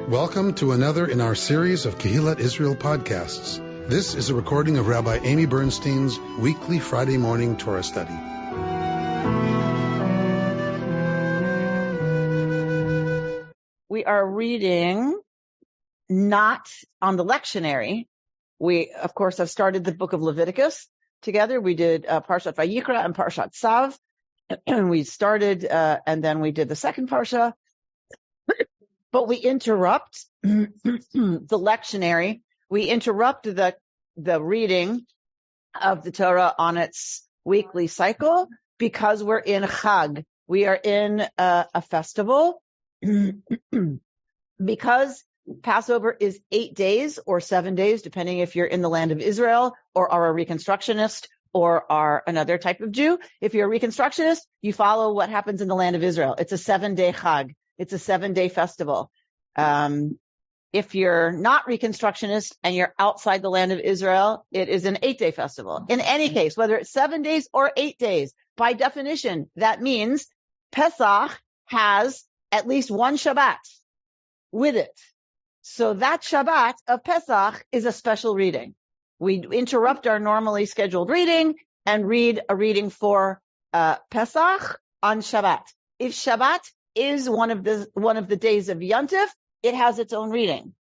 Welcome to another in our series of Kehillat Israel podcasts. This is a recording of Rabbi Amy Bernstein's weekly Friday morning Torah study. We are reading not on the lectionary. We, of course, have started the book of Leviticus together. We did Parshat Vayikra and Parshat Tzav. We started, and then we did the second Parsha. But we interrupt the lectionary. We interrupt the reading of the Torah on its weekly cycle because we're in Chag. We are in a festival. Because Passover is 8 days or 7 days, depending if you're in the land of Israel or are a Reconstructionist or are another type of Jew. If you're a Reconstructionist, you follow what happens in the land of Israel. It's a 7-day Chag. It's a 7-day festival. If you're not Reconstructionist and you're outside the land of Israel, it is an 8-day festival. In any case, whether it's 7 days or 8 days, by definition, that means Pesach has at least one Shabbat with it. So that Shabbat of Pesach is a special reading. We interrupt our normally scheduled reading and read a reading for Pesach on Shabbat. If Shabbat is one of the days of Yontif, it has its own reading.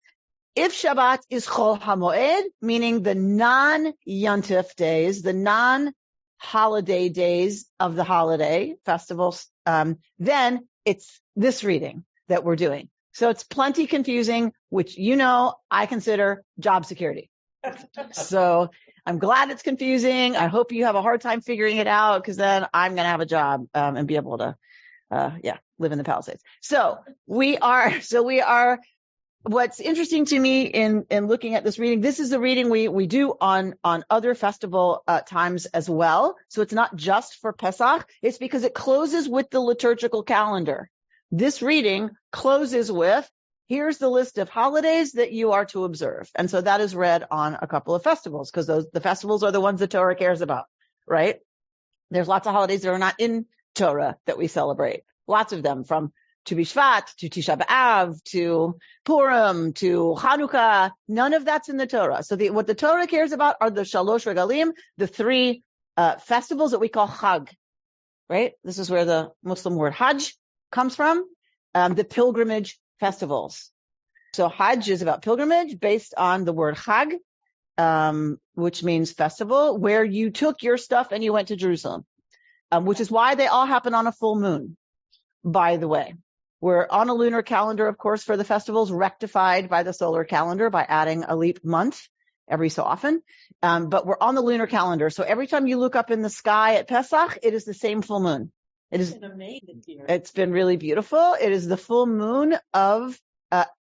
If Shabbat is Chol HaMoed, meaning the non-Yontif days, the non-holiday days of the holiday festivals, then it's this reading that we're doing. So it's plenty confusing, which, I consider job security. So I'm glad it's confusing. I hope you have a hard time figuring it out, because then I'm going to have a job and be able to live in the Palisades. So we are, what's interesting to me in looking at this reading, this is the reading we do on other festival times as well. So it's not just for Pesach. It's because it closes with the liturgical calendar. This reading closes with, here's the list of holidays that you are to observe. And so that is read on a couple of festivals, because the festivals are the ones the Torah cares about, right? There's lots of holidays that are not in Torah that we celebrate. Lots of them, from Tu B'Shvat to Tisha B'Av to Purim to Hanukkah. None of that's in the Torah. So what the Torah cares about are the Shalosh Regalim, the three festivals that we call Chag, right? This is where the Muslim word Hajj comes from, the pilgrimage festivals. So Hajj is about pilgrimage based on the word Chag, which means festival, where you took your stuff and you went to Jerusalem, which is why they all happen on a full moon, by the way. We're on a lunar calendar, of course, for the festivals, rectified by the solar calendar by adding a leap month every so often. But we're on the lunar calendar. So every time you look up in the sky at Pesach, it is the same full moon. It's been amazing here. It's been really beautiful. It is the full moon of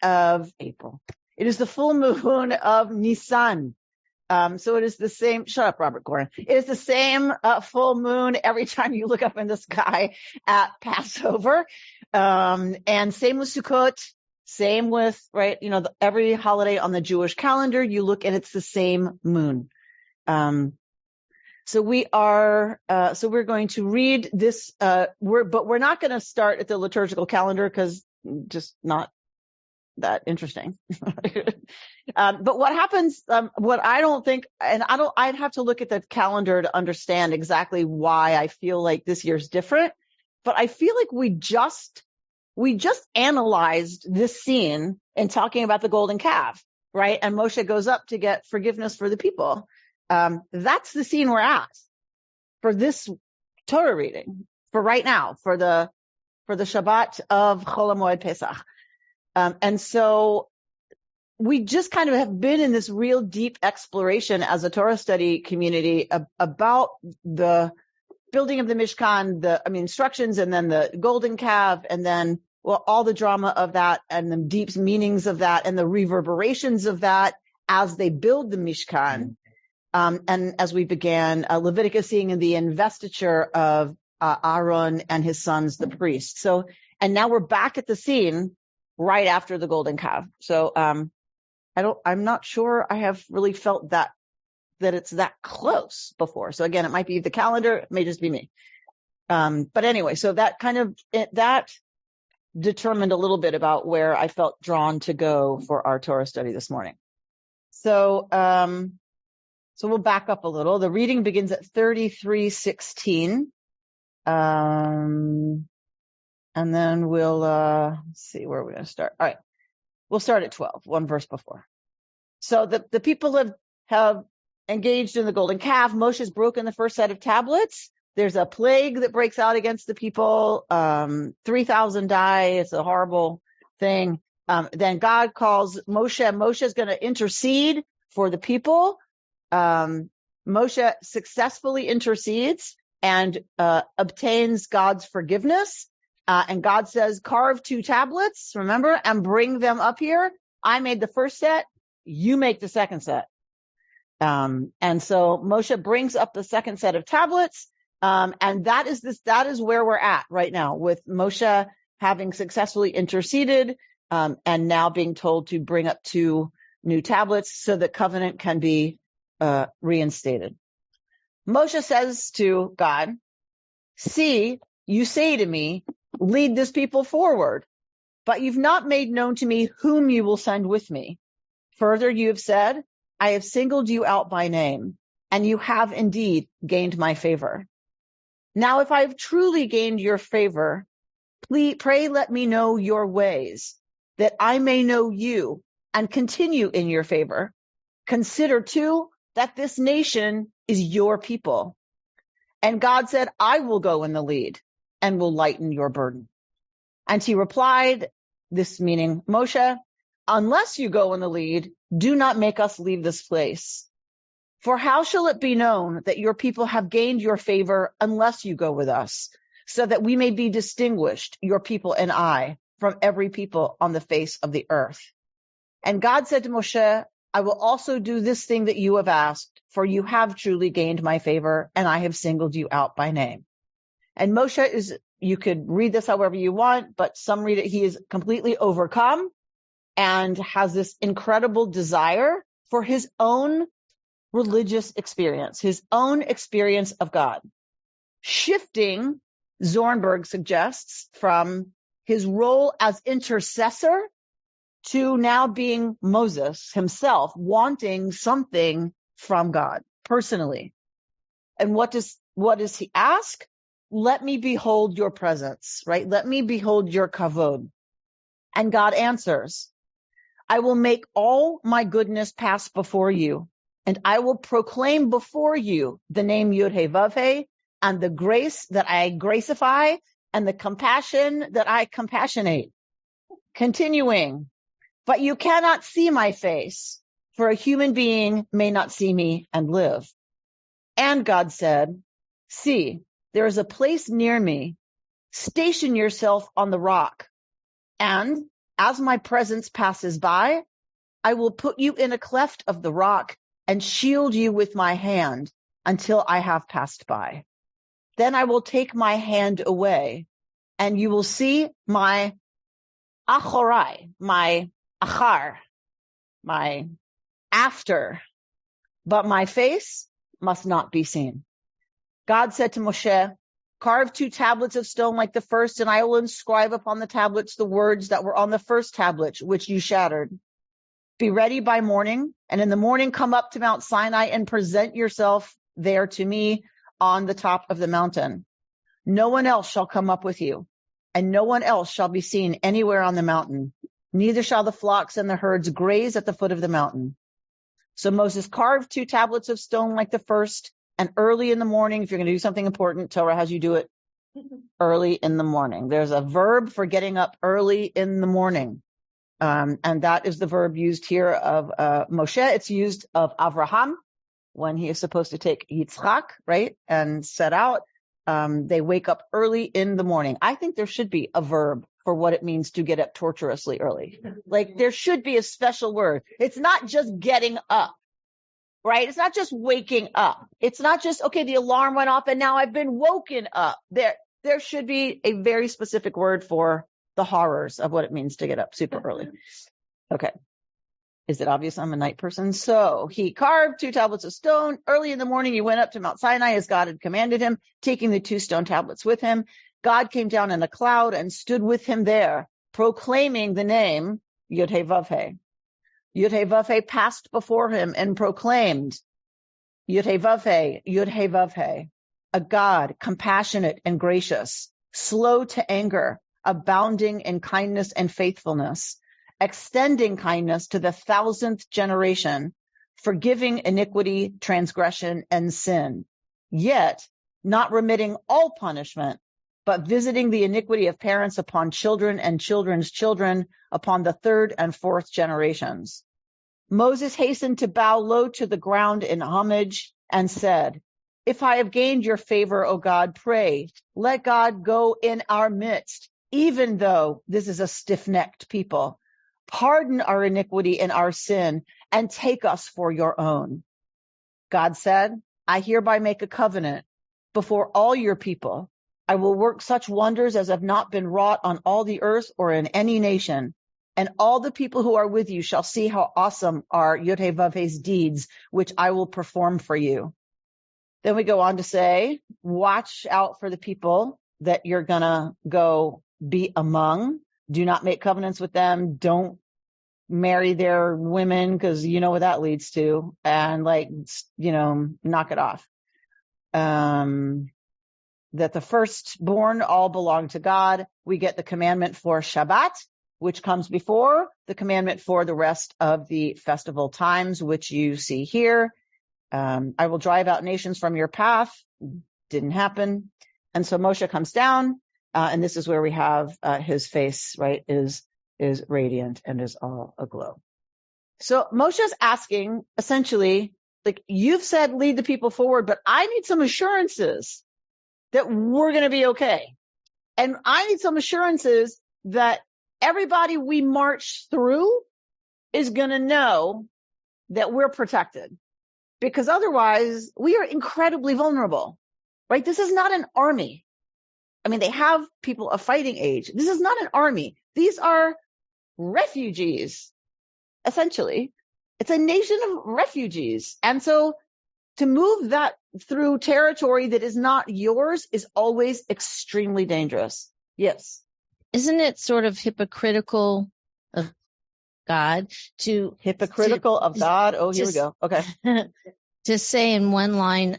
April. It is the full moon of Nisan. So it is the same. Shut up, Robert Gorin. It is the same full moon every time you look up in the sky at Passover. And same with Sukkot. Same with, right? Every holiday on the Jewish calendar, you look and it's the same moon. So we're going to read this, but we're not going to start at the liturgical calendar, because just not that interesting. But what happens, what I don't think, and I'd have to look at the calendar to understand exactly why I feel like this year's different, but I feel like we just analyzed this scene in talking about the golden calf, right? And Moshe goes up to get forgiveness for the people. That's the scene we're at for this Torah reading, for right now, for the Shabbat of Chol HaMoed Pesach. And so we just kind of have been in this real deep exploration as a Torah study community about the building of the Mishkan, the instructions, and then the golden calf, and then all the drama of that, and the deep meanings of that, and the reverberations of that as they build the Mishkan. And as we began Leviticus, seeing the investiture of Aaron and his sons, the priests. So, and now we're back at the scene right after the golden calf. So, I'm not sure I have really felt that it's that close before. So again, it might be the calendar, it may just be me. But anyway, so that kind of, that determined a little bit about where I felt drawn to go for our Torah study this morning. So we'll back up a little. The reading begins at 33:16. And then we'll see where we're going to start. All right. We'll start at 12, one verse before. So the people have engaged in the golden calf. Moshe's broken the first set of tablets. There's a plague that breaks out against the people. 3,000 die. It's a horrible thing. Then God calls Moshe. Moshe's going to intercede for the people. Moshe successfully intercedes and obtains God's forgiveness. And God says, carve 2 tablets, remember, and bring them up here. I made the first set. You make the second set. And so Moshe brings up the second set of tablets. And that is where we're at right now, with Moshe having successfully interceded, and now being told to bring up 2 new tablets so the covenant can be reinstated. Moshe says to God, see, you say to me, lead this people forward, but you've not made known to me whom you will send with me. Further, you have said, I have singled you out by name, and you have indeed gained my favor. Now, if I have truly gained your favor, pray let me know your ways, that I may know you and continue in your favor. Consider, too, that this nation is your people. And God said, I will go in the lead and will lighten your burden. And he replied, this meaning Moshe, unless you go in the lead, do not make us leave this place. For how shall it be known that your people have gained your favor unless you go with us, so that we may be distinguished, your people and I, from every people on the face of the earth? And God said to Moshe, I will also do this thing that you have asked, for you have truly gained my favor, and I have singled you out by name. And Moshe is, you could read this however you want, but some read it, he is completely overcome and has this incredible desire for his own religious experience, his own experience of God. Shifting, Zornberg suggests, from his role as intercessor to now being Moses himself, wanting something from God personally. And what does he ask? Let me behold your presence, right? Let me behold your kavod. And God answers, I will make all my goodness pass before you, and I will proclaim before you the name Yud-Heh-Vav-Heh, and the grace that I gracify, and the compassion that I compassionate. Continuing, but you cannot see my face, for a human being may not see me and live. And God said, see, there is a place near me. Station yourself on the rock. And as my presence passes by, I will put you in a cleft of the rock and shield you with my hand until I have passed by. Then I will take my hand away, and you will see my achorai, my achar, my after, but my face must not be seen. God said to Moshe, carve 2 tablets of stone like the first, and I will inscribe upon the tablets the words that were on the first tablet, which you shattered. Be ready by morning, and in the morning come up to Mount Sinai and present yourself there to me on the top of the mountain. No one else shall come up with you, and no one else shall be seen anywhere on the mountain. Neither shall the flocks and the herds graze at the foot of the mountain. So Moses carved 2 tablets of stone like the first, and early in the morning, if you're going to do something important, Torah has you do it early in the morning. There's a verb for getting up early in the morning. And that is the verb used here of Moshe. It's used of Avraham when he is supposed to take Yitzchak, right, and set out. They wake up early in the morning. I think there should be a verb for what it means to get up torturously early. Like, there should be a special word. It's not just getting up. Right? It's not just waking up. It's not just, okay, the alarm went off and now I've been woken up. There should be a very specific word for the horrors of what it means to get up super early. Okay. Is it obvious I'm a night person? So he carved 2 tablets of stone. Early in the morning, he went up to Mount Sinai as God had commanded him, taking the 2 stone tablets with him. God came down in a cloud and stood with him there, proclaiming the name Yud-Heh-Vav-Heh. Yud-Heh-Vav-Heh passed before him and proclaimed Yud-Heh-Vav-Heh, Yud-Heh-Vav-Heh, a God compassionate and gracious, slow to anger, abounding in kindness and faithfulness, extending kindness to the 1,000th generation, forgiving iniquity, transgression, and sin, yet not remitting all punishment, but visiting the iniquity of parents upon children and children's children upon the 3rd and 4th generations. Moses hastened to bow low to the ground in homage and said, if I have gained your favor, O God, pray, let God go in our midst, even though this is a stiff-necked people. Pardon our iniquity and our sin, and take us for your own. God said, I hereby make a covenant before all your people. I will work such wonders as have not been wrought on all the earth or in any nation. And all the people who are with you shall see how awesome are Yud-Heh-Vav-Heh's deeds, which I will perform for you. Then we go on to say, watch out for the people that you're going to go be among. Do not make covenants with them. Don't marry their women, because you know what that leads to. And knock it off. That the firstborn all belong to God. We get the commandment for Shabbat, which comes before the commandment for the rest of the festival times, which you see here. I will drive out nations from your path. Didn't happen. And so Moshe comes down, and this is where we have his face, right, is radiant and is all aglow. So Moshe's asking, essentially, you've said lead the people forward, but I need some assurances that we're going to be okay. And I need some assurances that everybody we march through is going to know that we're protected. Because otherwise, we are incredibly vulnerable, right? This is not an army. I mean, they have people of fighting age. This is not an army. These are refugees, essentially. It's a nation of refugees. And so to move that through territory that is not yours is always extremely dangerous. Yes. Isn't it sort of hypocritical of God to... Hypocritical of God? Oh, here we go. Okay. To say in one line,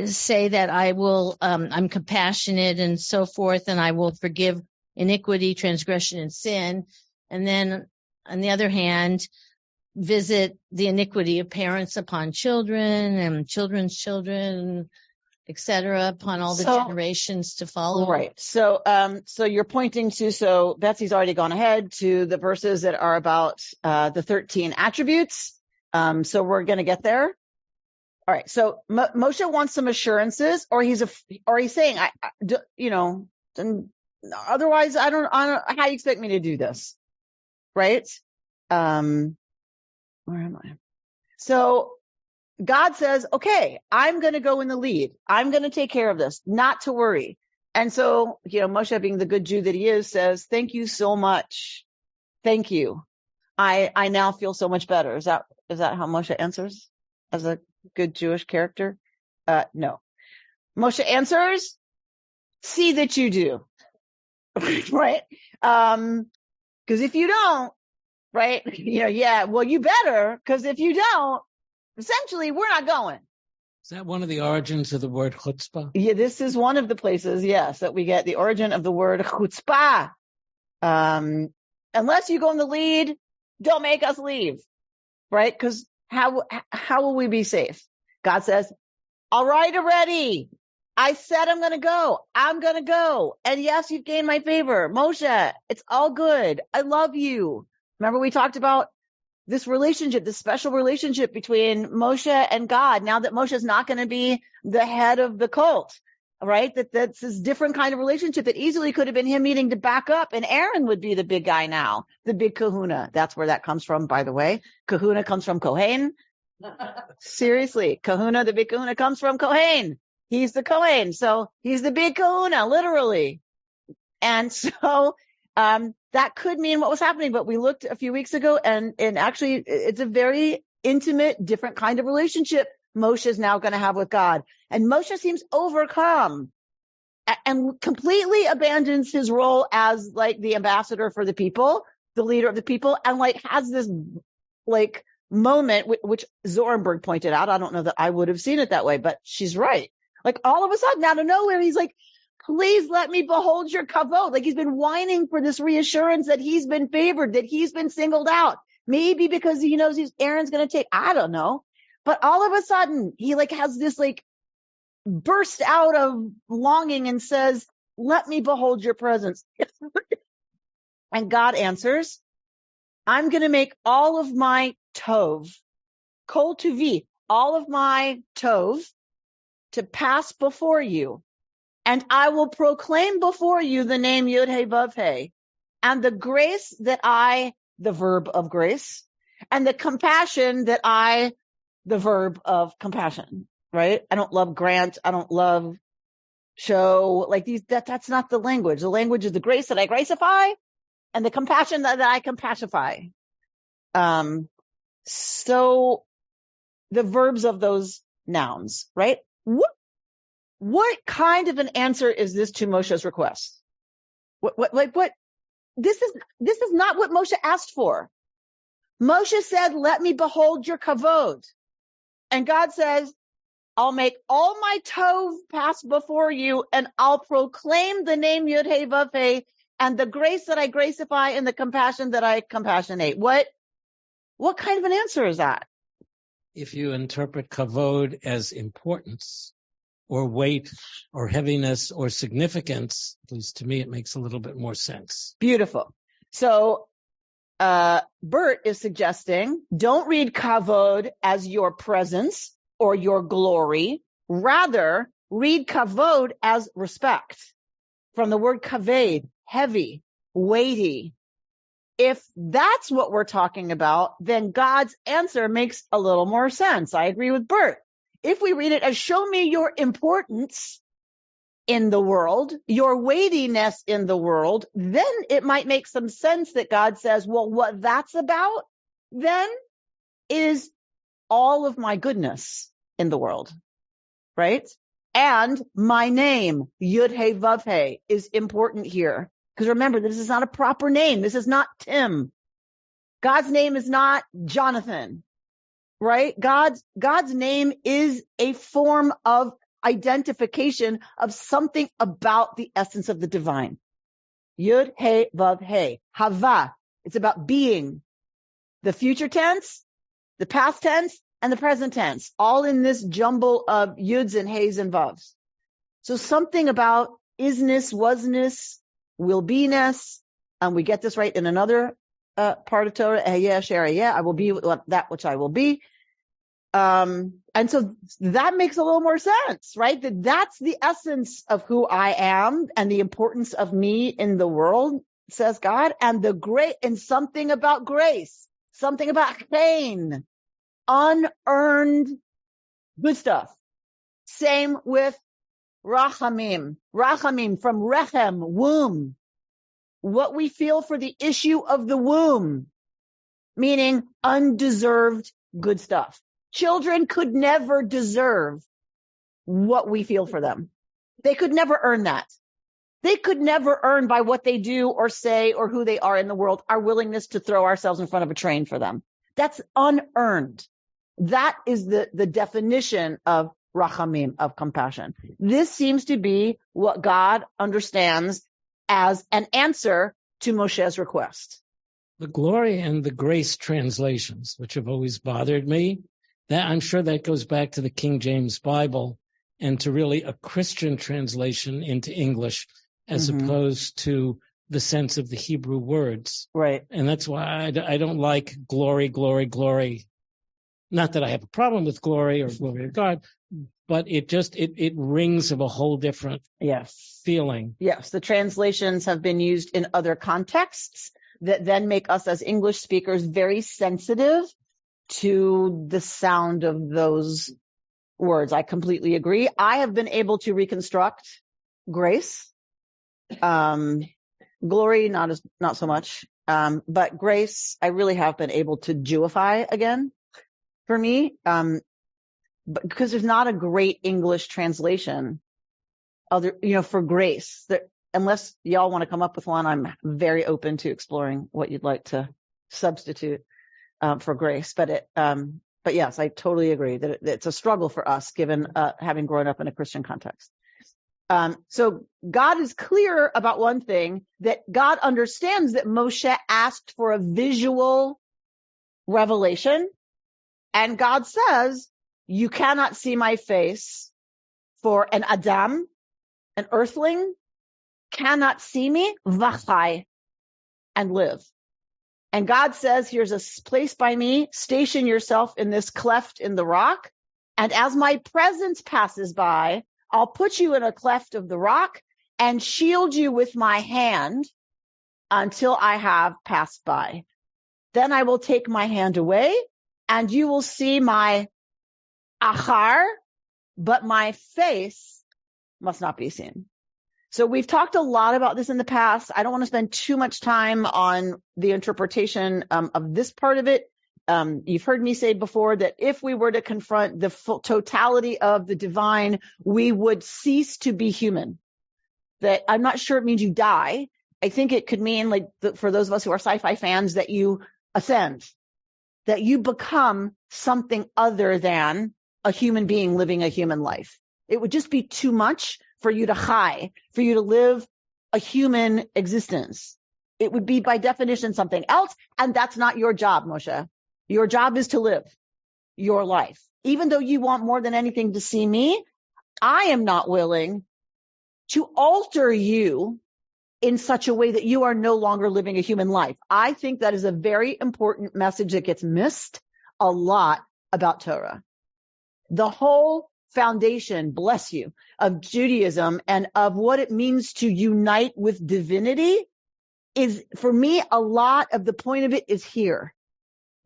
say that I will, I'm compassionate and so forth, and I will forgive iniquity, transgression, and sin. And then on the other hand, visit the iniquity of parents upon children and children's children, etc., upon all the generations to follow. Right. So you're pointing to, so Betsy's already gone ahead to the verses that are about the 13 attributes. So we're going to get there. All right. So Moshe wants some assurances, or he's saying, otherwise I don't, how do you expect me to do this? Right. Where am I? So God says, okay, I'm going to go in the lead. I'm going to take care of this, not to worry. And so, Moshe, being the good Jew that he is, says, thank you so much. Thank you. I now feel so much better. Is that how Moshe answers as a good Jewish character? No. Moshe answers, see that you do. Right? Because if you don't, right? You better, because if you don't, essentially, we're not going. Is that one of the origins of the word chutzpah? Yeah, this is one of the places, yes, that we get the origin of the word chutzpah. Unless you go in the lead, don't make us leave, right? Because how will we be safe? God says, all right, already. I said I'm going to go. I'm going to go. And yes, you've gained my favor. Moshe, it's all good. I love you. Remember we talked about this relationship, this special relationship between Moshe and God. Now that Moshe is not going to be the head of the cult, right? That's this different kind of relationship that easily could have been him needing to back up, and Aaron would be the big guy now, the big kahuna. That's where that comes from, by the way. Kahuna comes from Kohen. Seriously, kahuna, the big kahuna comes from Kohen. He's the Kohen. So he's the big kahuna, literally. And so, that could mean what was happening, but we looked a few weeks ago and actually it's a very intimate, different kind of relationship Moshe is now going to have with God. And Moshe seems overcome and completely abandons his role as like the ambassador for the people, the leader of the people, and like has this like moment, which Zorenberg pointed out. I don't know that I would have seen it that way, but she's right. Like all of a sudden, out of nowhere, he's like, please let me behold your kavod. Like he's been whining for this reassurance that he's been favored, that he's been singled out. Maybe because he knows Aaron's going to take, I don't know. But all of a sudden, he like has this like burst out of longing and says, let me behold your presence. And God answers, I'm going to make all of my tov, kol tuvi, all of my tov to pass before you. And I will proclaim before you the name Yud He Vav He, and the grace that the verb of grace, and the compassion that the verb of compassion, right? I don't love grant. I don't love show, like these, that's not the language. The language is the grace that I gracify and the compassion that I compassionify. So the verbs of those nouns, right? What kind of an answer is this to Moshe's request? What? This is not what Moshe asked for. Moshe said, let me behold your kavod. And God says, I'll make all my tov pass before you, and I'll proclaim the name Yud He Vav He, and the grace that I gracify and the compassion that I compassionate. What kind of an answer is that? If you interpret kavod as importance or weight or heaviness or significance, at least to me, it makes a little bit more sense. Beautiful. So Bert is suggesting, don't read kavod as your presence or your glory. Rather, read kavod as respect. From the word kaved, heavy, weighty. If that's what we're talking about, then God's answer makes a little more sense. I agree with Bert. If we read it as show me your importance in the world, your weightiness in the world, then it might make some sense that God says, well, what that's about then is all of my goodness in the world, right? And my name, Yud He Vav He, is important here. Because remember, this is not a proper name. This is not Tim. God's name is not Jonathan, right? God's name is a form of identification of something about the essence of the divine. Yud He Vav He, Hava. It's about being. The future tense, the past tense, and the present tense, all in this jumble of yuds and heys and vavs. So something about isness, wasness, will be-ness, and we get this right in another part of Torah, I will be that which I will be. And so that makes a little more sense, right? That's the essence of who I am and the importance of me in the world, says God, and and something about grace, something about pain, unearned good stuff. Same with rachamim. Rachamim from rechem, womb. What we feel for the issue of the womb, meaning undeserved good stuff. Children could never deserve what we feel for them. They could never earn that. They could never earn by what they do or say or who they are in the world, our willingness to throw ourselves in front of a train for them. That's unearned. That is the definition of rachamim, of compassion. This seems to be what God understands as an answer to Moshe's request. The glory and the grace translations, which have always bothered me, that I'm sure that goes back to the King James Bible and to really a Christian translation into English as opposed to the sense of the Hebrew words. Right. And that's why I don't like glory, glory, glory. Not that I have a problem with glory or glory of God, but it rings of a whole different feeling. Yes, the translations have been used in other contexts that then make us as English speakers very sensitive to the sound of those words. I completely agree. I have been able to reconstruct grace. Glory, not so much. But grace, I really have been able to Jewify again for me. But because there's not a great English translation other, for grace. Unless y'all want to come up with one, I'm very open to exploring what you'd like to substitute for grace. But yes, I totally agree that it's a struggle for us, given having grown up in a Christian context. So God is clear about one thing, that God understands that Moshe asked for a visual revelation, and God says, you cannot see my face, for an Adam, an earthling, cannot see me, vachai, and live. And God says, here's a place by me, station yourself in this cleft in the rock, and as my presence passes by, I'll put you in a cleft of the rock and shield you with my hand until I have passed by. Then I will take my hand away, and you will see my achar, but my face must not be seen. So we've talked a lot about this in the past. I don't want to spend too much time on the interpretation of this part of it. You've heard me say before that if we were to confront the full totality of the divine, we would cease to be human. That I'm not sure it means you die. I think it could mean, like, for those of us who are sci-fi fans, that you ascend, that you become something other than a human being living a human life. It would just be too much for you to chai, for you to live a human existence. It would be by definition something else, and that's not your job, Moshe. Your job is to live your life. Even though you want more than anything to see me, I am not willing to alter you in such a way that you are no longer living a human life. I think that is a very important message that gets missed a lot about Torah. The whole foundation, bless you, of Judaism and of what it means to unite with divinity is, for me, a lot of the point of it is here.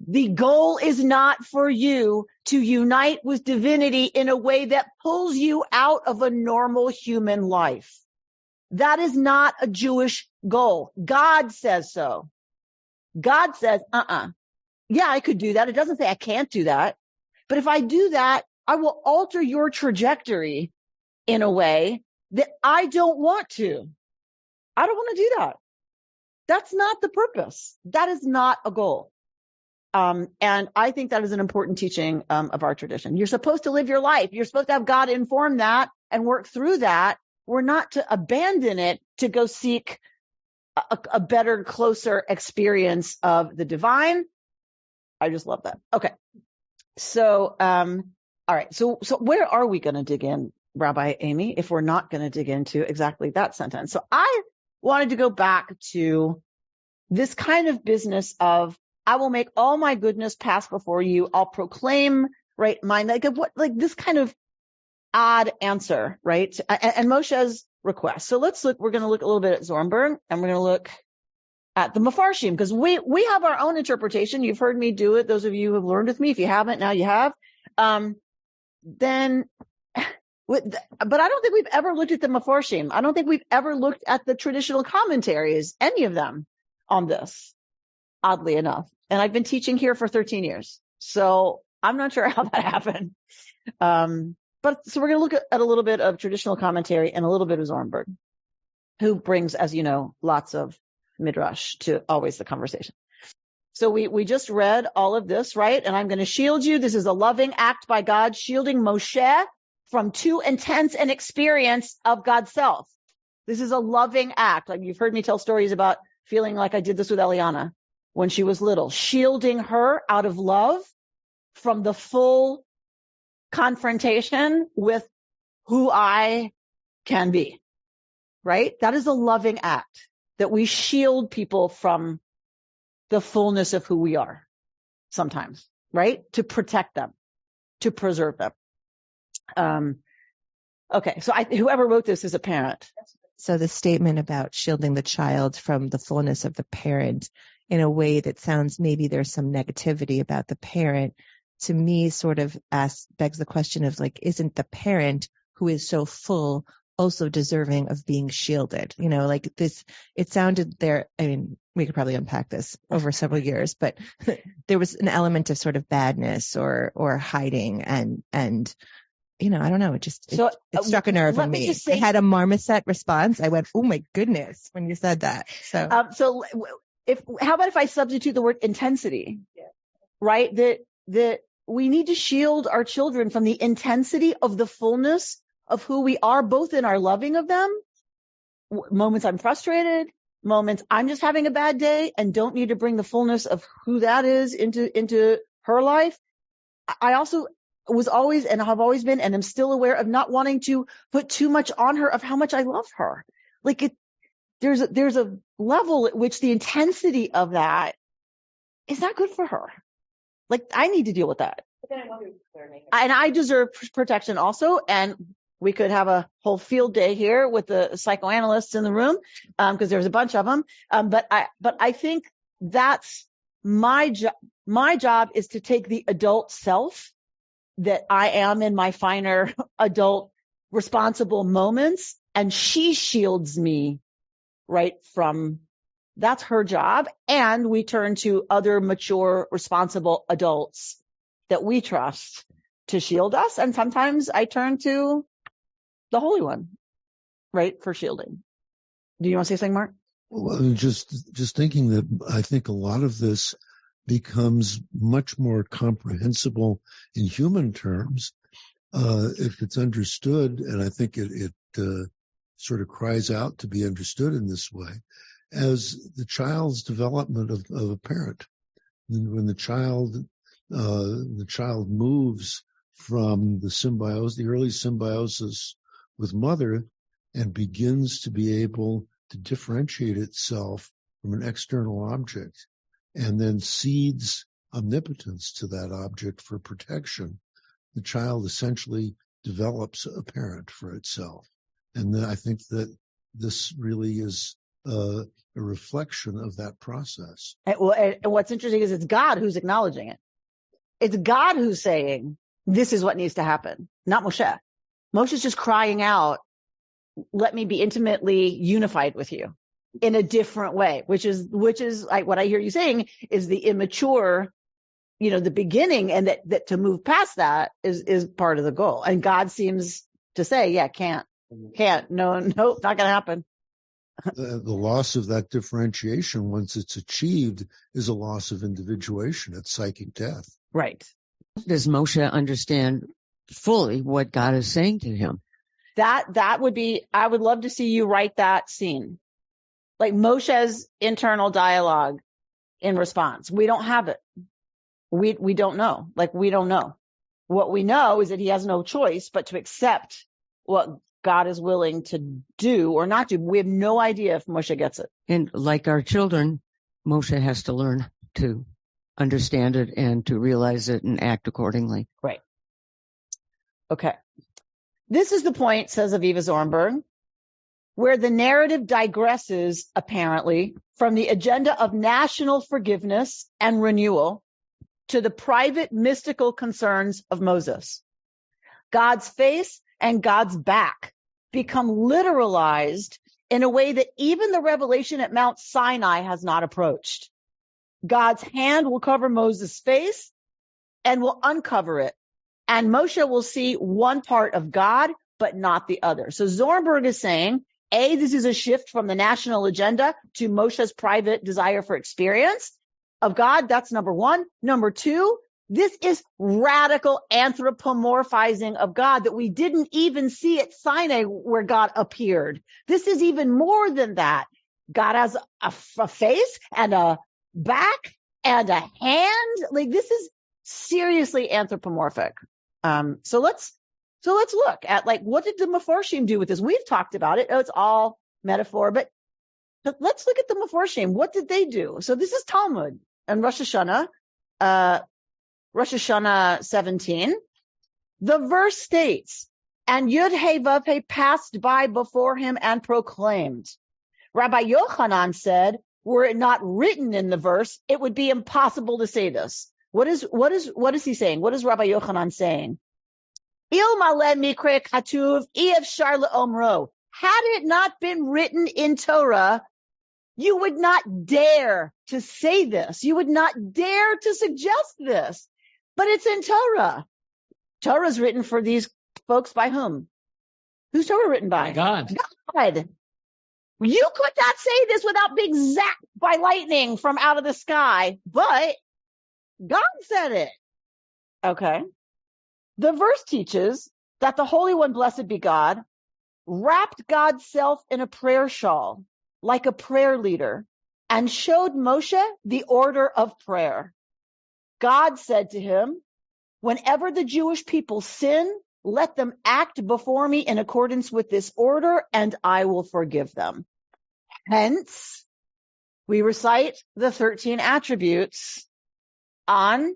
The goal is not for you to unite with divinity in a way that pulls you out of a normal human life. That is not a Jewish goal. God says so. God says, yeah, I could do that. It doesn't say I can't do that. But if I do that, I will alter your trajectory in a way that I don't want to. I don't want to do that. That's not the purpose. That is not a goal. And I think that is an important teaching of our tradition. You're supposed to live your life. You're supposed to have God inform that and work through that. We're not to abandon it to go seek a better, closer experience of the divine. I just love that. Okay. So, all right. So where are we going to dig in, Rabbi Amy, if we're not going to dig into exactly that sentence? So I wanted to go back to this kind of business of, I will make all my goodness pass before you. I'll proclaim, right, mine, like this kind of odd answer, right? And Moshe's request. So we're going to look a little bit at Zornberg, and we're going to look at the Mefarshim, because we have our own interpretation. You've heard me do it. Those of you who have learned with me, if you haven't, now you have. But I don't think we've ever looked at the Mefarshim. I don't think we've ever looked at the traditional commentaries, any of them, on this, oddly enough. And I've been teaching here for 13 years. So I'm not sure how that happened. So we're going to look at a little bit of traditional commentary and a little bit of Zornberg, who brings, as you know, lots of midrash to always the conversation. So we just read all of this, right? And I'm going to shield you. This is a loving act by God, shielding Moshe from too intense an experience of God's self. This is a loving act. Like, you've heard me tell stories about feeling like I did this with Eliana when she was little, shielding her out of love from the full confrontation with who I can be, right? That is a loving act, that we shield people from the fullness of who we are sometimes, right? To protect them, to preserve them. Okay. So whoever wrote this is a parent. So the statement about shielding the child from the fullness of the parent in a way that sounds, maybe there's some negativity about the parent, to me sort of begs the question of, like, isn't the parent who is so full also deserving of being shielded? You know, like this, it sounded there, I mean, we could probably unpack this over several years, but there was an element of sort of badness or hiding and I don't know. It struck a nerve in me. I had a marmoset response. I went, oh my goodness, when you said that. So how about if I substitute the word intensity, right? That we need to shield our children from the intensity of the fullness of who we are, both in our loving of them, moments I'm frustrated, moments I'm just having a bad day and don't need to bring the fullness of who that is into her life. I also was always, and have always been, and am still aware of not wanting to put too much on her of how much I love her. Like there's a level at which the intensity of that is not good for her. Like I need to deal with that. And I deserve protection also. And we could have a whole field day here with the psychoanalysts in the room, because there's a bunch of them. But I think that's my job. My job is to take the adult self that I am in my finer adult responsible moments, and she shields me right from, that's her job. And we turn to other mature, responsible adults that we trust to shield us. And sometimes I turn to the Holy One, right, for shielding. Do you want to say something, Mark? Well, just thinking that I think a lot of this becomes much more comprehensible in human terms if it's understood, and I think it sort of cries out to be understood in this way, as the child's development of a parent. When the child moves from the early symbiosis with mother, and begins to be able to differentiate itself from an external object, and then cedes omnipotence to that object for protection, the child essentially develops a parent for itself. And then I think that this really is a reflection of that process. And what's interesting is it's God who's acknowledging it. It's God who's saying, this is what needs to happen, not Moshe. Moshe's just crying out, let me be intimately unified with you in a different way, which is like what I hear you saying is the immature, the beginning, and that to move past that is part of the goal. And God seems to say, yeah, can't, no, not going to happen. The loss of that differentiation, once it's achieved, is a loss of individuation. It's psychic death. Right. Does Moshe understand fully what God is saying to him? That would be, I would love to see you write that scene. Like Moshe's internal dialogue in response. We don't have it. We don't know. Like, we don't know. What we know is that he has no choice but to accept what God is willing to do or not do. We have no idea if Moshe gets it. And like our children, Moshe has to learn to understand it and to realize it and act accordingly. Right. Okay. This is the point, says Aviva Zornberg, where the narrative digresses, apparently, from the agenda of national forgiveness and renewal to the private mystical concerns of Moses. God's face and God's back become literalized in a way that even the revelation at Mount Sinai has not approached. God's hand will cover Moses' face and will uncover it. And Moshe will see one part of God, but not the other. So Zornberg is saying, this is a shift from the national agenda to Moshe's private desire for experience of God. That's number one. Number two, this is radical anthropomorphizing of God that we didn't even see at Sinai where God appeared. This is even more than that. God has a face and a back and a hand. Like, this is seriously anthropomorphic. So let's look at, like, what did the Meforshim do with this? We've talked about it. It's all metaphor, but let's look at the Meforshim. What did they do? So this is Talmud and Rosh Hashanah 17. The verse states, and Yud He Vav He passed by before him and proclaimed. Rabbi Yochanan said, were it not written in the verse, it would be impossible to say this. What is he saying? What is Rabbi Yochanan saying? Had it not been written in Torah, you would not dare to say this. You would not dare to suggest this. But it's in Torah. Torah is written for these folks, by whom? Who's Torah written by? God. God. You could not say this without being zapped by lightning from out of the sky, but God said it. Okay. The verse teaches that the Holy One, blessed be God, wrapped God's self in a prayer shawl, like a prayer leader, and showed Moshe the order of prayer. God said to him, whenever the Jewish people sin, let them act before me in accordance with this order, and I will forgive them. Hence, we recite the 13 attributes on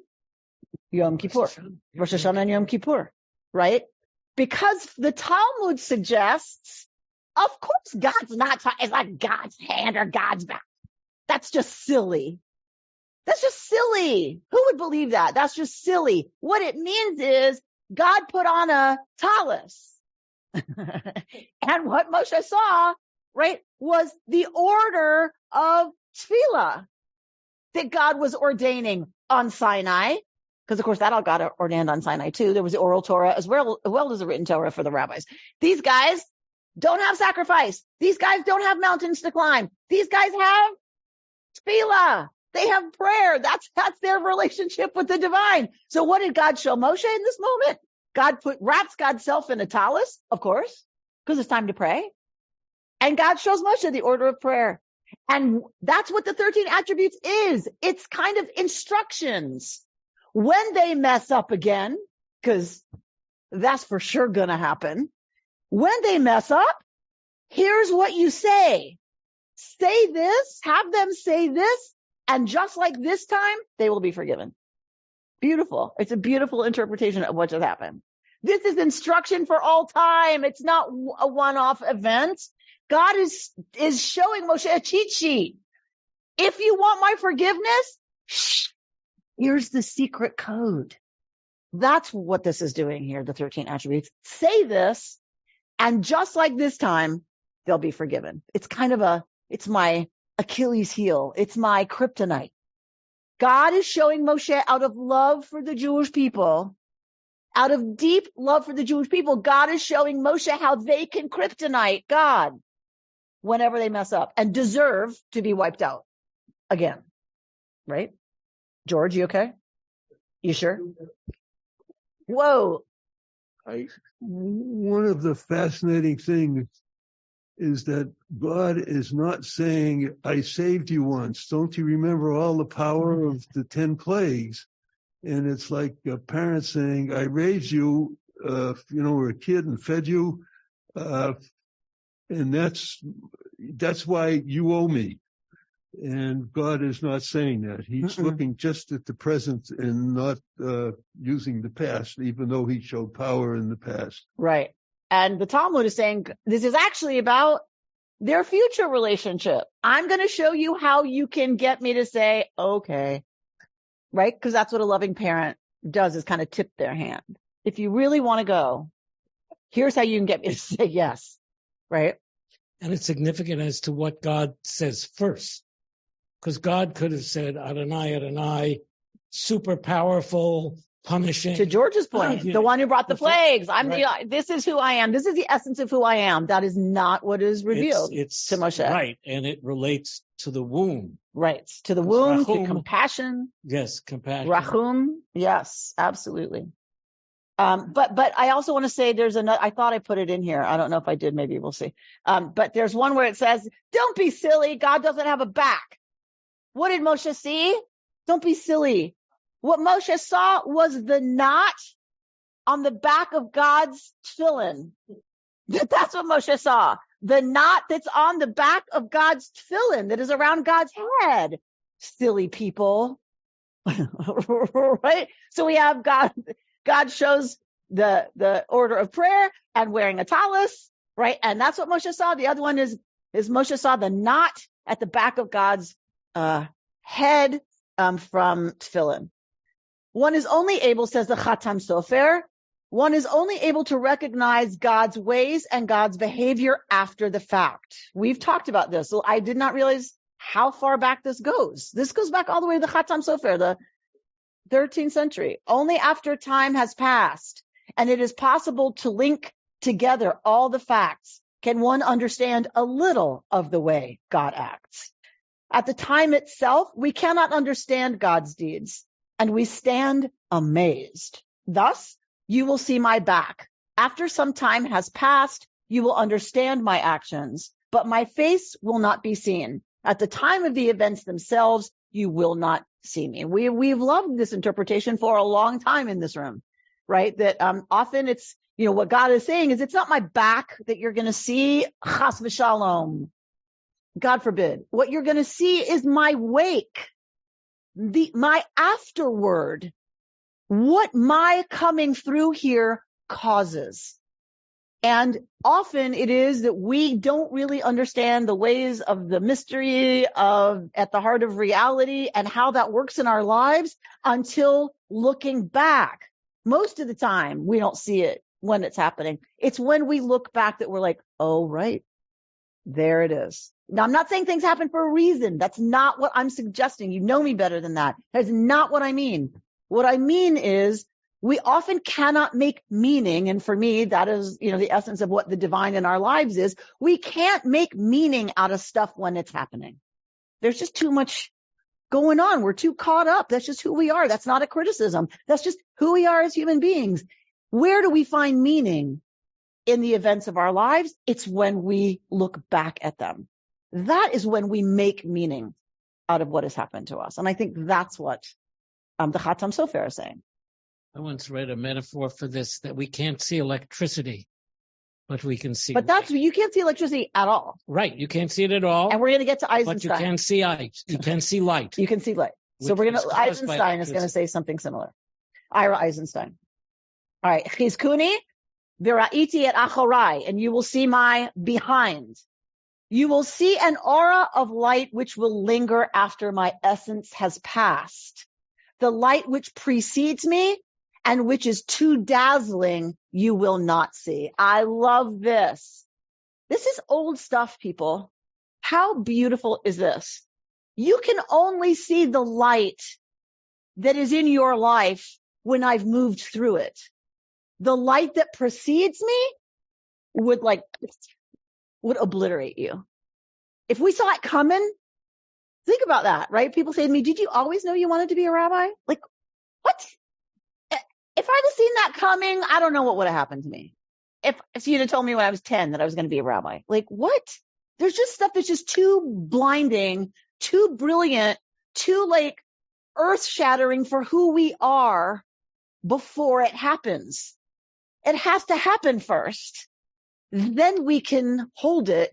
Yom Kippur, Rosh Hashanah and Yom Kippur, right? Because the Talmud suggests, of course, God's not, it's like God's hand or God's back. That's just silly. That's just silly. Who would believe that? That's just silly. What it means is God put on a tallis. And what Moshe saw, right, was the order of tefillah that God was ordaining on Sinai. Because, of course, that all got ordained on Sinai, too. There was the oral Torah as well as the written Torah for the rabbis. These guys don't have sacrifice. These guys don't have mountains to climb. These guys have tefillah. They have prayer. That's their relationship with the divine. So what did God show Moshe in this moment? God wraps God's self in a tallis, of course, because it's time to pray. And God shows Moshe the order of prayer. And that's what the 13 attributes is. It's kind of instructions. When they mess up again, because that's for sure going to happen. When they mess up, here's what you say. Say this, have them say this, and just like this time, they will be forgiven. Beautiful. It's a beautiful interpretation of what just happened. This is instruction for all time. It's not a one-off event. God is showing Moshe a cheat sheet. If you want my forgiveness, here's the secret code. That's what this is doing here, the 13 attributes. Say this, and just like this time, they'll be forgiven. It's it's my Achilles heel. It's my kryptonite. God is showing Moshe out of love for the Jewish people, out of deep love for the Jewish people, God is showing Moshe how they can kryptonite God whenever they mess up and deserve to be wiped out again. Right? George, you okay? You sure? Whoa. One of the fascinating things is that God is not saying, I saved you once. Don't you remember all the power of the 10 plagues? And it's like a parent saying, I raised you, were a kid and fed you. And that's why you owe me. And God is not saying that. He's looking just at the present and not using the past, even though he showed power in the past. Right. And the Talmud is saying this is actually about their future relationship. I'm going to show you how you can get me to say, okay. Right? Because that's what a loving parent does, is kind of tip their hand. If you really want to go, here's how you can get me to say yes. Right? And it's significant as to what God says first. Because God could have said, Adonai, Adonai, super powerful, punishing. To George's point, the one who brought the plagues. This is who I am. This is the essence of who I am. That is not what is revealed it's to Moshe. Right. And it relates to the womb. Right. To the womb, Rachum, to compassion. Yes, compassion. Rachum. Yes, absolutely. But I also want to say there's another, I thought I put it in here. I don't know if I did. Maybe we'll see. But there's one where it says, don't be silly. God doesn't have a back. What did Moshe see? Don't be silly. What Moshe saw was the knot on the back of God's tefillin. That's what Moshe saw. The knot that's on the back of God's tefillin that is around God's head. Silly people. Right? So we have God shows the order of prayer and wearing a tallis, right? And that's what Moshe saw. The other one is Moshe saw the knot at the back of God's head from tefillin. One is only able, says the Chatam Sofer, one is only able to recognize God's ways and God's behavior after the fact. We've talked about this, so I did not realize how far back this goes. This goes back all the way to the Chatam Sofer, the 13th century. Only after time has passed and it is possible to link together all the facts, can one understand a little of the way God acts. At the time itself, we cannot understand God's deeds, and we stand amazed. Thus, you will see my back. After some time has passed, you will understand my actions, but my face will not be seen. At the time of the events themselves, you will not see me. We've loved this interpretation for a long time in this room, right? That often it's, what God is saying is it's not my back that you're going to see, chas v'shalom. God forbid. What you're going to see is my wake, my afterward, what my coming through here causes. And often it is that we don't really understand the ways of the mystery of at the heart of reality and how that works in our lives until looking back. Most of the time, we don't see it when it's happening. It's when we look back that we're like, oh, right, there it is. Now, I'm not saying things happen for a reason. That's not what I'm suggesting. You know me better than that. That's not what I mean. What I mean is we often cannot make meaning. And for me, that is, the essence of what the divine in our lives is. We can't make meaning out of stuff when it's happening. There's just too much going on. We're too caught up. That's just who we are. That's not a criticism. That's just who we are as human beings. Where do we find meaning in the events of our lives? It's when we look back at them. That is when we make meaning out of what has happened to us. And I think that's what the Chatam Sofer is saying. I once read a metaphor for this, that we can't see electricity, but we can see. But you can't see electricity at all. Right. You can't see it at all. And we're going to get to Eisenstein. But you can see light. You can see light. You can see light. So Eisenstein is going to say something similar. Ira Eisenstein. All right. Chizkuni v'ra'iti et achorai, and you will see my behind. You will see an aura of light which will linger after my essence has passed. The light which precedes me and which is too dazzling, you will not see. I love this. This is old stuff, people. How beautiful is this? You can only see the light that is in your life when I've moved through it. The light that precedes me would obliterate you. If we saw it coming, think about that, right? People say to me, did you always know you wanted to be a rabbi? Like, what? If I'd have seen that coming, I don't know what would have happened to me. If you'd have told me when I was 10 that I was going to be a rabbi, like what? There's just stuff that's just too blinding, too brilliant, too earth shattering for who we are before it happens. It has to happen first. Then we can hold it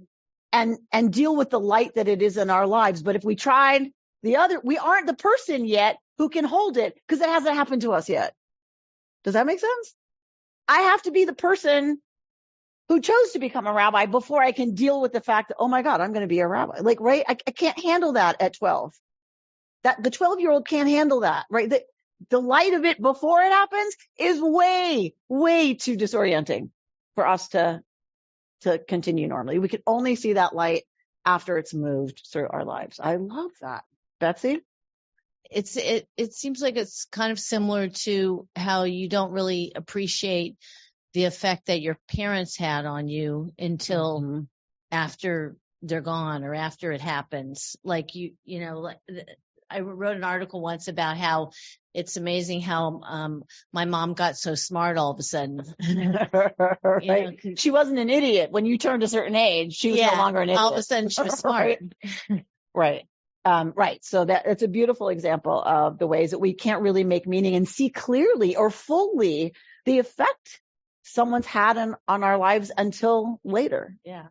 and deal with the light that it is in our lives. But if we tried we aren't the person yet who can hold it because it hasn't happened to us yet. Does that make sense? I have to be the person who chose to become a rabbi before I can deal with the fact that, oh my God, I'm going to be a rabbi. Right? I can't handle that at 12. That the 12-year-old can't handle that, right? The light of it before it happens is way, way too disorienting for us to continue normally. We can only see that light after it's moved through our lives. I love that. Betsy? It seems like it's kind of similar to how you don't really appreciate the effect that your parents had on you until after they're gone or after it happens. Like I wrote an article once about how it's amazing how my mom got so smart all of a sudden. Right. She wasn't an idiot when you turned a certain age. She was no longer an idiot. All of a sudden she was smart. Right. Right. So it's a beautiful example of the ways that we can't really make meaning and see clearly or fully the effect someone's had on our lives until later. Yeah.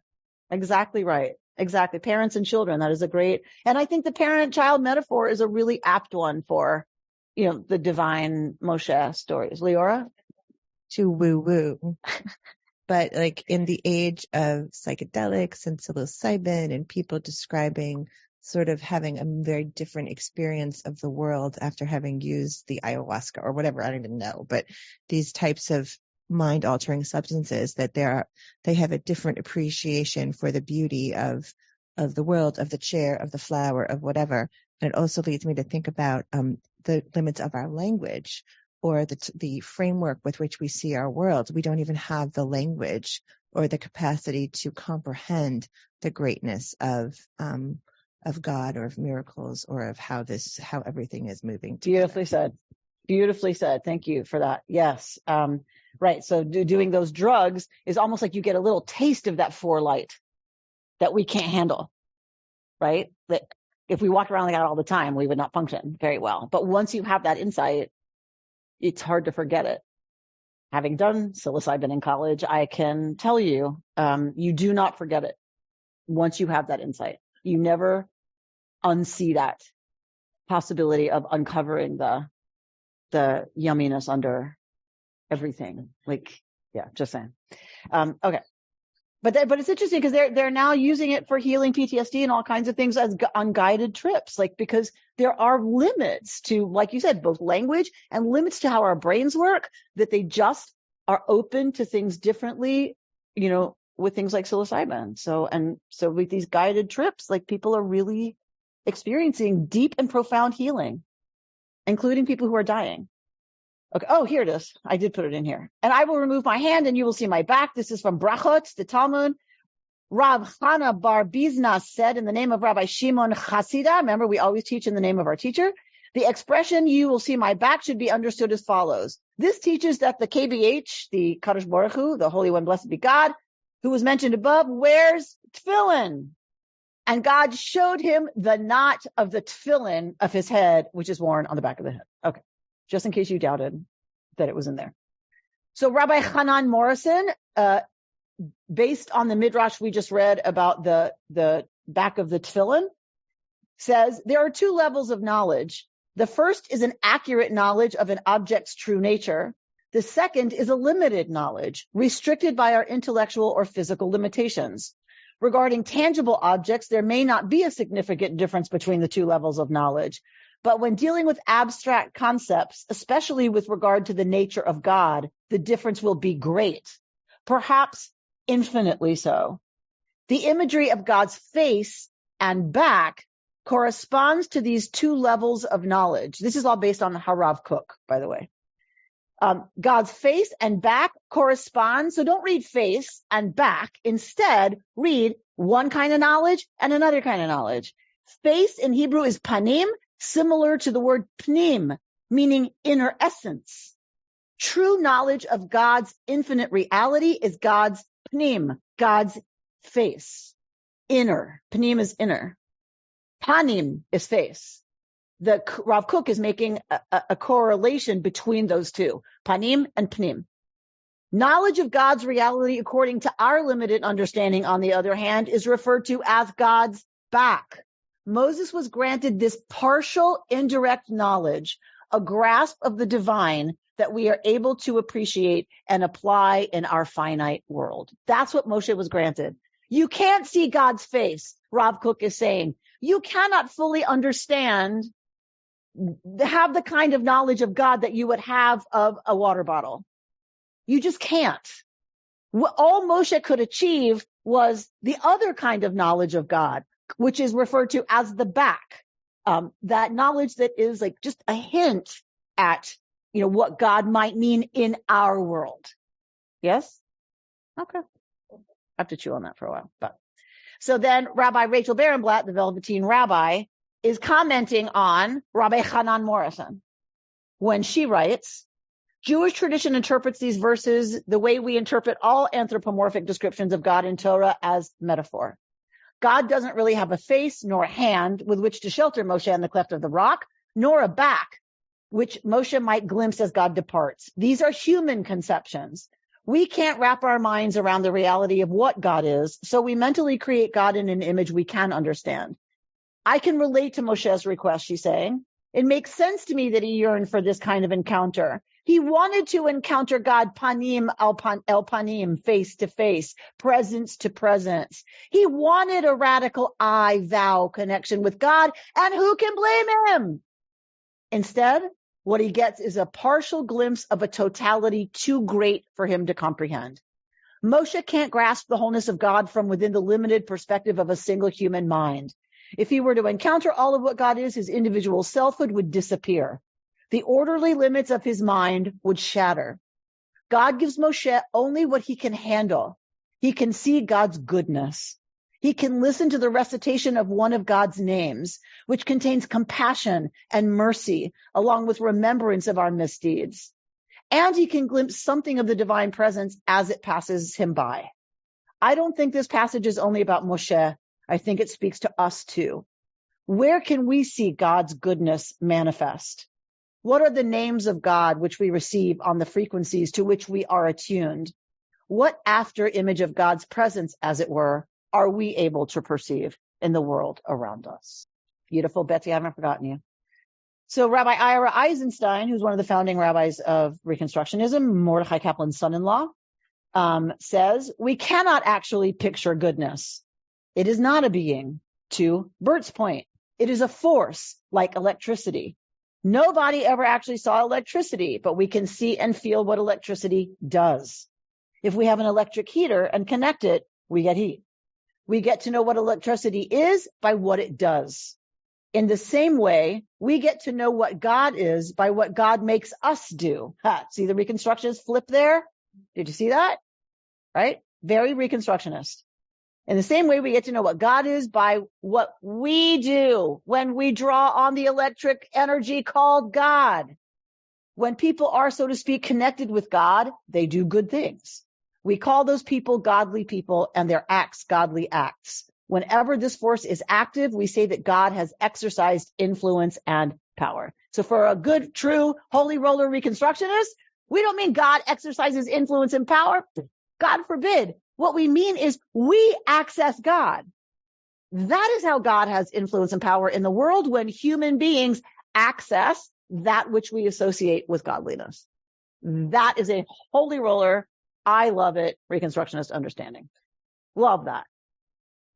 Exactly right. Exactly. Parents and children. That is a great, and I think the parent-child metaphor is a really apt one for, the divine Moshe stories. Leora? To woo-woo. But in the age of psychedelics and psilocybin and people describing sort of having a very different experience of the world after having used the ayahuasca or whatever, I don't even know, but these types of mind-altering substances, that they have a different appreciation for the beauty of the world, of the chair, of the flower, of whatever. And it also leads me to think about the limits of our language, or the framework with which we see our world. We don't even have the language or the capacity to comprehend the greatness of God, or of miracles, or of how everything is moving together. Beautifully said. Thank you for that. Yes. Right. So doing those drugs is almost like you get a little taste of that forelight that we can't handle, right? That if we walked around like that all the time, we would not function very well. But once you have that insight, it's hard to forget it. Having done psilocybin in college, I can tell you, you do not forget it once you have that insight. You never unsee that possibility of uncovering the yumminess under everything. Just saying. Okay. But it's interesting because they're now using it for healing PTSD and all kinds of things as unguided trips, because there are limits to, like you said, both language and limits to how our brains work, that they just are open to things differently, with things like psilocybin. So with these guided trips, people are really experiencing deep and profound healing, including people who are dying. Okay. Oh, here it is. I did put it in here. And I will remove my hand and you will see my back. This is from Brachot, the Talmud. Rav Chana bar Bizna said, in the name of Rabbi Shimon Chasida, remember we always teach in the name of our teacher, the expression "you will see my back" should be understood as follows. This teaches that the KBH, the Kadosh Baruch Hu, the Holy One, blessed be God, who was mentioned above, wears tefillin. And God showed him the knot of the tefillin of his head, which is worn on the back of the head. Okay. Just in case you doubted that it was in there. So Rabbi Hanan Morrison, based on the midrash we just read about the back of the tefillin, says there are two levels of knowledge. The first is an accurate knowledge of an object's true nature. The second is a limited knowledge, restricted by our intellectual or physical limitations. Regarding tangible objects, there may not be a significant difference between the two levels of knowledge. But when dealing with abstract concepts, especially with regard to the nature of God, the difference will be great, perhaps infinitely so. The imagery of God's face and back corresponds to these two levels of knowledge. This is all based on Harav Kook, by the way. God's face and back correspond. So don't read face and back. Instead, read one kind of knowledge and another kind of knowledge. Face in Hebrew is panim, similar to the word pnim, meaning inner essence. True knowledge of God's infinite reality is God's pnim, God's face. Inner. Pnim is inner. Panim is face. The Rav Kook is making a correlation between those two, panim and pnim. Knowledge of God's reality, according to our limited understanding, on the other hand, is referred to as God's back. Moses was granted this partial, indirect knowledge, a grasp of the divine that we are able to appreciate and apply in our finite world. That's what Moshe was granted. You can't see God's face, Rav Kook is saying. You cannot fully understand, have the kind of knowledge of God that you would have of a water bottle. You just can't. All Moshe could achieve was the other kind of knowledge of God, which is referred to as the back. That knowledge that is like just a hint at, what God might mean in our world. Yes? Okay. I have to chew on that for a while. So then Rabbi Rachel Barenblatt, the Velveteen Rabbi, is commenting on Rabbi Hanan Morrison when she writes, Jewish tradition interprets these verses the way we interpret all anthropomorphic descriptions of God in Torah, as metaphor. God doesn't really have a face nor a hand with which to shelter Moshe in the cleft of the rock, nor a back, which Moshe might glimpse as God departs. These are human conceptions. We can't wrap our minds around the reality of what God is, so we mentally create God in an image we can understand. I can relate to Moshe's request, she's saying. It makes sense to me that he yearned for this kind of encounter. He wanted to encounter God panim el panim, face to face, presence to presence. He wanted a radical I-thou connection with God, and who can blame him? Instead, what he gets is a partial glimpse of a totality too great for him to comprehend. Moshe can't grasp the wholeness of God from within the limited perspective of a single human mind. If he were to encounter all of what God is, his individual selfhood would disappear. The orderly limits of his mind would shatter. God gives Moshe only what he can handle. He can see God's goodness. He can listen to the recitation of one of God's names, which contains compassion and mercy, along with remembrance of our misdeeds. And he can glimpse something of the divine presence as it passes him by. I don't think this passage is only about Moshe. I think it speaks to us too. Where can we see God's goodness manifest? What are the names of God which we receive on the frequencies to which we are attuned? What after image of God's presence, as it were, are we able to perceive in the world around us? Beautiful, Betsy, I haven't forgotten you. So Rabbi Ira Eisenstein, who's one of the founding rabbis of Reconstructionism, Mordechai Kaplan's son-in-law, says, we cannot actually picture goodness. It is not a being. To Bert's point, it is a force like electricity. Nobody ever actually saw electricity, but we can see and feel what electricity does. If we have an electric heater and connect it, we get heat. We get to know what electricity is by what it does. In the same way, we get to know what God is by what God makes us do. See the Reconstructionist flip there? Did you see that? Right? Very Reconstructionist. In the same way, we get to know what God is by what we do when we draw on the electric energy called God. When people are, so to speak, connected with God, they do good things. We call those people godly people and their acts godly acts. Whenever this force is active, we say that God has exercised influence and power. So for a good, true, holy roller Reconstructionist, we don't mean God exercises influence and power. God forbid. What we mean is we access God. That is how God has influence and power in the world, when human beings access that which we associate with godliness. That is a holy roller. I love it. Reconstructionist understanding. Love that.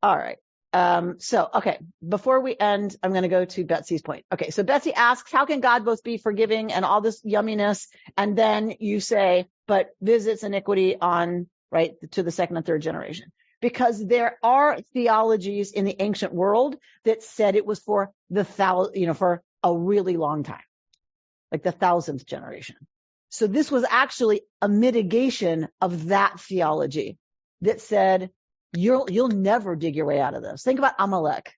All right. Okay. Before we end, I'm going to go to Betsy's point. Okay. So Betsy asks, how can God both be forgiving and all this yumminess? And then you say, but visits iniquity on, right, to the second and third generation. Because there are theologies in the ancient world that said it was for for a really long time, like the 1000th generation. So this was actually a mitigation of that theology that said, you'll never dig your way out of this. Think about Amalek,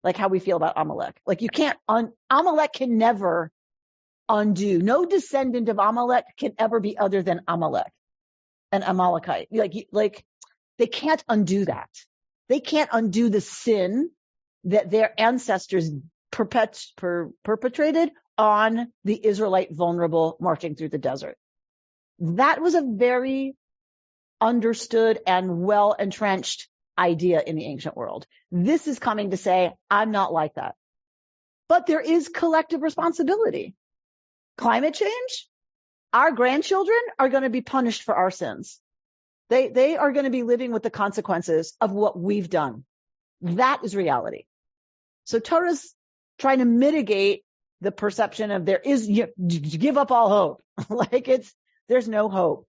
like how we feel about Amalek. Like you can't, Amalek can never undo. No descendant of Amalek can ever be other than Amalek, an Amalekite. Like they can't undo that. They can't undo the sin that their ancestors perpetrated on the Israelite vulnerable marching through the desert. That was a very understood and well entrenched idea in the ancient world. This is coming to say, I'm not like that. But there is collective responsibility. Climate change, our grandchildren are going to be punished for our sins. They are going to be living with the consequences of what we've done. That is reality. So Torah's trying to mitigate the perception of give up all hope. There's no hope.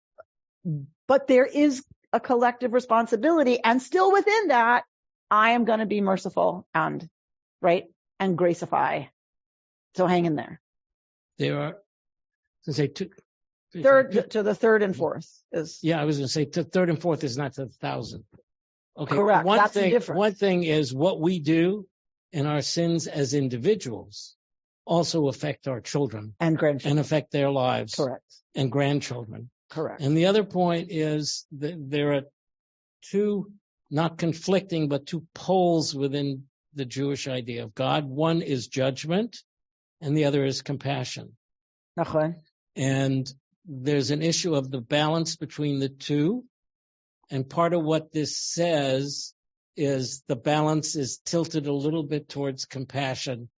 But there is a collective responsibility, and still within that, I am going to be merciful and gracify. So hang in there. There are, to say two. Third to the third and fourth is. Yeah, I was going to say third and fourth is not to the 1000th. Okay. Correct. That's the difference. One thing is what we do in our sins as individuals also affect our children and grandchildren and affect their lives. Correct. And grandchildren. Correct. And the other point is that there are two, not conflicting, but two poles within the Jewish idea of God. One is judgment and the other is compassion. Okay. And there's an issue of the balance between the two. And part of what this says is the balance is tilted a little bit towards compassion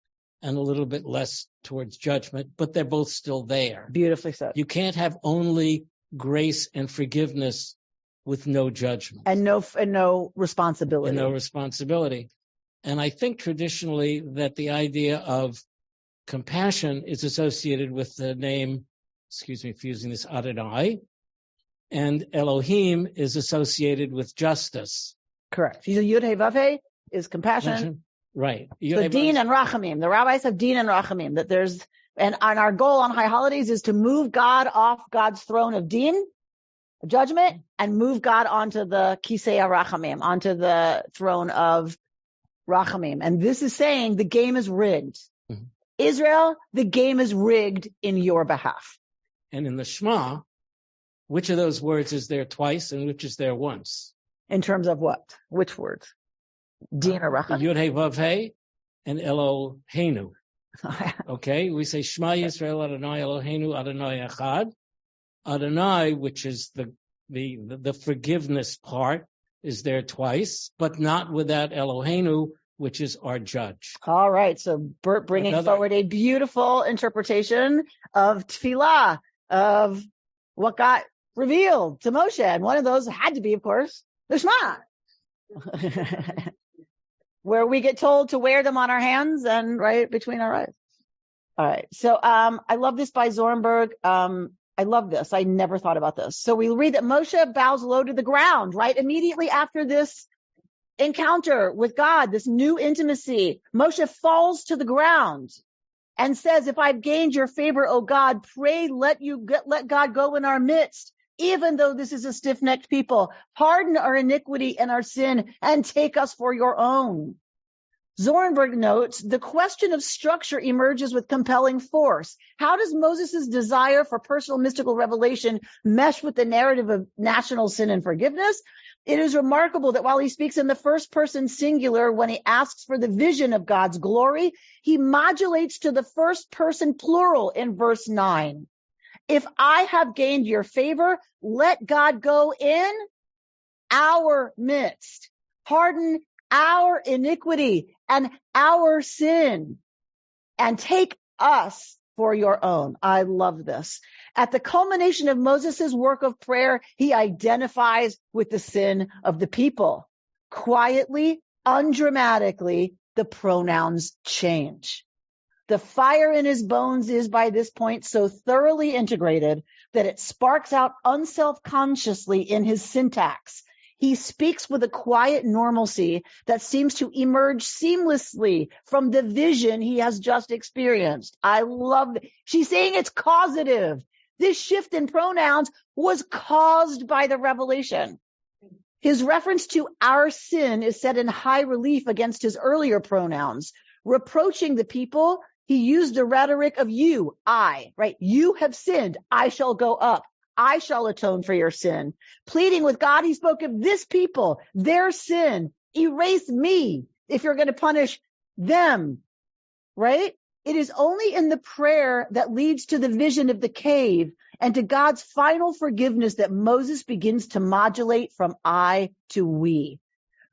and a little bit less towards judgment, but they're both still there. Beautifully said. You can't have only grace and forgiveness with no judgment. And no responsibility. And no responsibility. And I think traditionally that the idea of compassion is associated with the name, excuse me for using this, Adonai, and Elohim is associated with justice. Correct. Yud Hey Vav Hey is compassion. Right. So Din and Rachamim. The rabbis have Din and Rachamim, that there's And our goal on High Holidays is to move God off God's throne of Din, judgment, and move God onto the Kisei HaRachamim, onto the throne of Rachamim. And this is saying the game is rigged. Mm-hmm. Israel, the game is rigged in your behalf. And in the Shema, which of those words is there twice and which is there once? In terms of what? Which words? Din or Rachamim? Yud Hey Vav Hey and Eloheinu. Okay, we say Shema Yisrael Adonai Eloheinu Adonai Echad. Adonai, which is the forgiveness part, is there twice, but not without Eloheinu, which is our judge. All right, so Bert bringing forward a beautiful interpretation of tefillah, of what got revealed to Moshe, and one of those had to be, of course, the Shema. Where we get told to wear them on our hands and right between our eyes. All right. So, I love this by Zornberg. I love this. I never thought about this. So we read that Moshe bows low to the ground, right? Immediately after this encounter with God, this new intimacy, Moshe falls to the ground and says, if I've gained your favor, O God, pray, let God go in our midst. Even though this is a stiff-necked people, pardon our iniquity and our sin and take us for your own. Zornberg notes, the question of structure emerges with compelling force. How does Moses' desire for personal mystical revelation mesh with the narrative of national sin and forgiveness? It is remarkable that while he speaks in the first person singular when he asks for the vision of God's glory, he modulates to the first person plural in verse 9. If I have gained your favor, let God go in our midst, pardon our iniquity and our sin, and take us for your own. I love this. At the culmination of Moses' work of prayer, he identifies with the sin of the people. Quietly, undramatically, the pronouns change. The fire in his bones is by this point so thoroughly integrated that it sparks out unself-consciously in his syntax. He speaks with a quiet normalcy that seems to emerge seamlessly from the vision he has just experienced. I love it. She's saying it's causative. This shift in pronouns was caused by the revelation. His reference to our sin is set in high relief against his earlier pronouns. Reproaching the people, he used the rhetoric of you, I, right? You have sinned. I shall go up. I shall atone for your sin. Pleading with God, he spoke of this people, their sin. Erase me if you're going to punish them, right? It is only in the prayer that leads to the vision of the cave and to God's final forgiveness that Moses begins to modulate from I to we.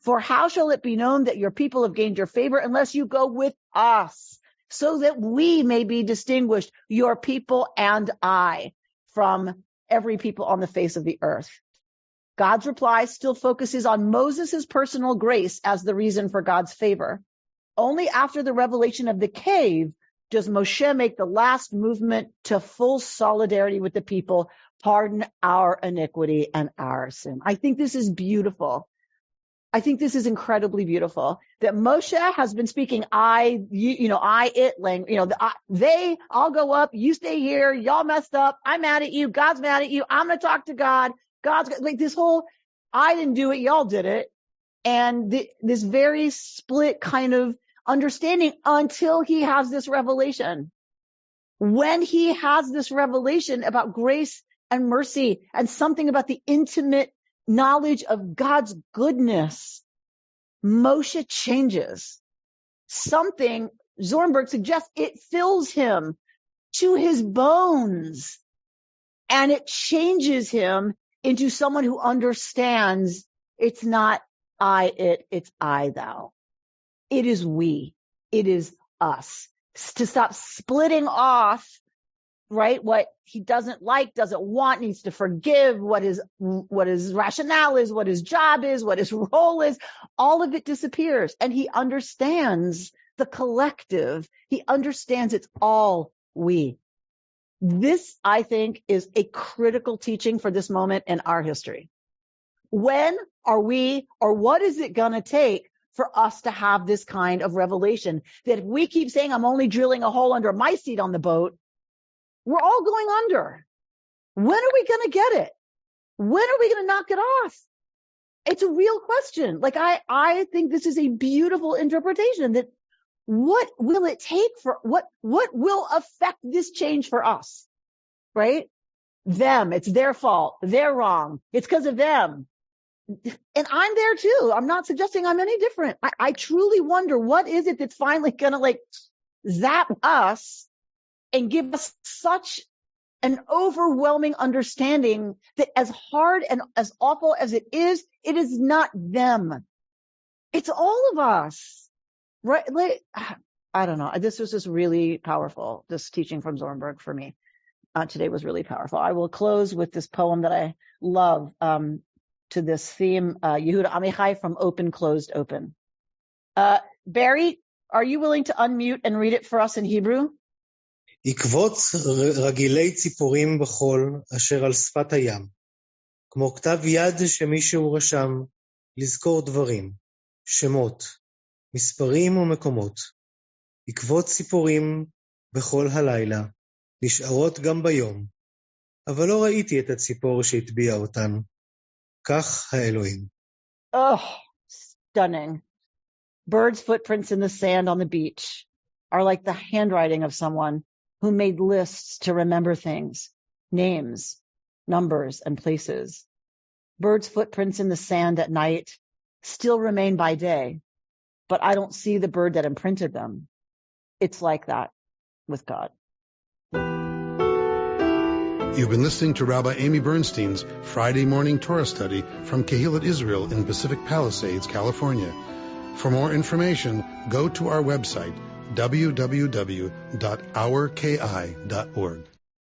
For how shall it be known that your people have gained your favor unless you go with us, so that we may be distinguished, your people and I, from every people on the face of the earth. God's reply still focuses on Moses' personal grace as the reason for God's favor. Only after the revelation of the cave does Moshe make the last movement to full solidarity with the people, pardon our iniquity and our sin. I think this is beautiful. I think this is incredibly beautiful that Moshe has been speaking I, it language, they, I'll go up, you stay here, y'all messed up, I'm mad at you, God's mad at you, I'm going to talk to God, God's like this whole, I didn't do it, y'all did it. And this very split kind of understanding until he has this revelation. When he has this revelation about grace and mercy and something about the intimate knowledge of God's goodness, Moshe changes. Something, Zornberg suggests, it fills him to his bones, and it changes him into someone who understands it's not I, it's I, thou. It is we. It is us. To stop splitting off, right? What he doesn't like, doesn't want, needs to forgive, what his rationale is, what his job is, what his role is, all of it disappears. And he understands the collective. He understands it's all we. This, I think, is a critical teaching for this moment in our history. When are we, or what is it going to take for us to have this kind of revelation that if we keep saying, I'm only drilling a hole under my seat on the boat, we're all going under. When are we going to get it? When are we going to knock it off? It's a real question. Like, I think this is a beautiful interpretation that what will it take for, what will affect this change for us? Right? Them. It's their fault. They're wrong. It's because of them. And I'm there too. I'm not suggesting I'm any different. I truly wonder, what is it that's finally going to like zap us and give us such an overwhelming understanding that as hard and as awful as it is not them. It's all of us. Right? Like, I don't know. This was just really powerful. This teaching from Zornberg for me today was really powerful. I will close with this poem that I love to this theme, Yehuda Amichai from Open, Closed, Open. Barry, are you willing to unmute and read it for us in Hebrew? יקבוץ רגילי ציפורים בחול אשר על שפת הים, כמו כתב יד שמישהו רשם, לזכור דברים, שמות, מספרים ומקומות. יקבוץ ציפורים בכל הלילה, נשארות גם ביום, אבל לא ראיתי את הציפור שהטביע אותן. כך האלוהים. Oh, stunning. Birds' footprints in the sand on the beach are like the handwriting of someone who made lists to remember things, names, numbers, and places. Birds' footprints in the sand at night still remain by day, but I don't see the bird that imprinted them. It's like that with God. You've been listening to Rabbi Amy Bernstein's Friday morning Torah study from Kehillat Israel in Pacific Palisades, California. For more information, go to our website, www.ourki.org.